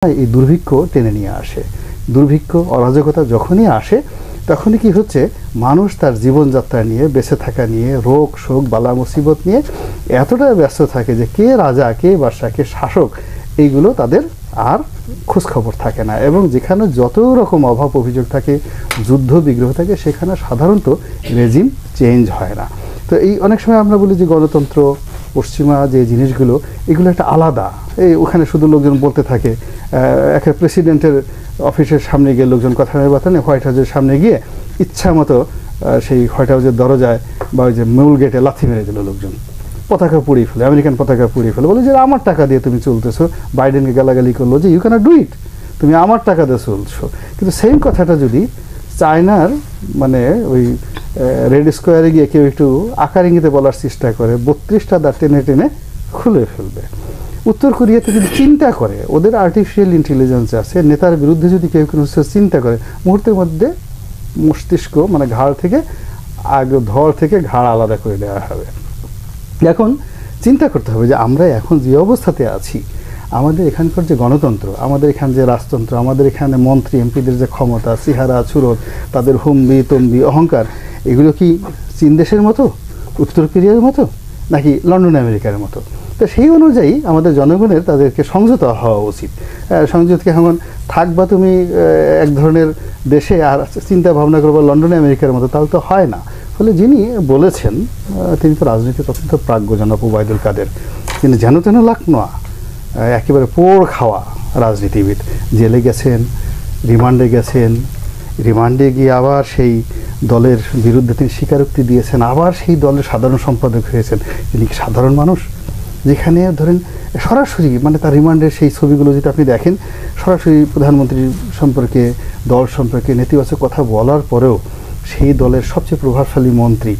এই দুর্ভিক্ষ টেনে নিয়ে আসে। দুর্ভিক্ষ অরাজকতা যখনই আসে তখনই কি হচ্ছে, মানুষ তার জীবনযাত্রা নিয়ে, বেঁচে থাকা নিয়ে, রোগ শোক বালা মুসিবত নিয়ে এতটা ব্যস্ত থাকে যে কে রাজা, কে বাদশা, কে শাসক, এইগুলো তাদের আর খোঁজখবর থাকে না। এবং যেখানে যত রকম অভাব অভিযোগ থাকে, যুদ্ধ বিগ্রহ থাকে, সেখানে সাধারণত রেজিম চেঞ্জ হয় না। তো এই অনেক সময় আমরা বলি যে গণতন্ত্র, পশ্চিমা যে জিনিসগুলো, এগুলো একটা আলাদা। এই ওখানে শুধু লোকজন বলতে থাকে, একটা প্রেসিডেন্টের অফিসের সামনে গিয়ে লোকজন কথা নেই বার্তা নেই, হোয়াইট হাউসের সামনে গিয়ে ইচ্ছা মতো সেই হোয়াইট হাউসের দরজায় বা ওই যে মূল গেটে লাথি মেরে দিল লোকজন, পতাকা পুড়িয়ে ফেলে, আমেরিকান পতাকা পুড়িয়ে ফেলে, বলে যে আমার টাকা দিয়ে তুমি চলতেছো। বাইডেনকে গালাগালি করলো যে ইউ ক্যানট ডু ইট, তুমি আমার টাকা দিয়ে চলছো। কিন্তু সেম কথাটা যদি চায়নার মানে ওই রেড স্কোয়ারে গিয়ে কেউ একটু আকার ইঙ্গিতে বলার চেষ্টা করে, 32টা দাঁত টেনে টেনে খুলে ফেলবে। উত্তর কোরিয়াতে যদি চিন্তা করে, ওদের আর্টিফিশিয়াল ইন্টেলিজেন্স আছে, নেতার বিরুদ্ধে যদি কেউ কোনো চিন্তা করে, মুহূর্তের মধ্যে মস্তিষ্ক মানে ঘাড় থেকে ধড় থেকে ঘাড় আলাদা করে দেওয়া হবে। এখন চিন্তা করতে হবে যে আমরা এখন যে অবস্থাতে আছি, আমাদের এখানকার যে গণতন্ত্র, আমাদের এখানে যে রাজতন্ত্র, আমাদের এখানে মন্ত্রী এমপিদের যে ক্ষমতা, সিহারা ছুরত, তাদের হুম্বি তম্বি অহংকার, এগুলো কি চীন দেশের মতো, উত্তর কোরিয়ার মতো, নাকি লন্ডন আমেরিকার মতো? তো সেই অনুযায়ী আমাদের জনগণের তাদেরকে সংযত হওয়া উচিত। সংযতকে এখন থাকবা তুমি এক ধরনের দেশে, আর চিন্তা ভাবনা করবো লন্ডন আমেরিকার মতো, তাহলে তো হয় না। ফলে যিনি বলেছেন, তিনি তো রাজনীতির অত্যন্ত প্রাজ্ঞজনক ওবায়দুল কাদের, তিনি যেন তেন লাখ নয়, একেবারে পোড় খাওয়া রাজনীতিবিদ। জেলে গেছেন, রিমান্ডে গেছেন, রিমান্ডে গিয়ে আবার সেই দলের বিরুদ্ধে তিনি স্বীকারোক্তি দিয়েছেন, আবার সেই দলের সাধারণ সম্পাদক হয়েছেন। তিনি কি সাধারণ মানুষ? যেখানে ধরেন সরাসরি মানে তার রিমান্ডের সেই ছবিগুলো যদি আপনি দেখেন, সরাসরি প্রধানমন্ত্রী সম্পর্কে, দল সম্পর্কে নেতিবাচক কথা বলার পরেও সেই দলের সবচেয়ে প্রভাবশালী মন্ত্রী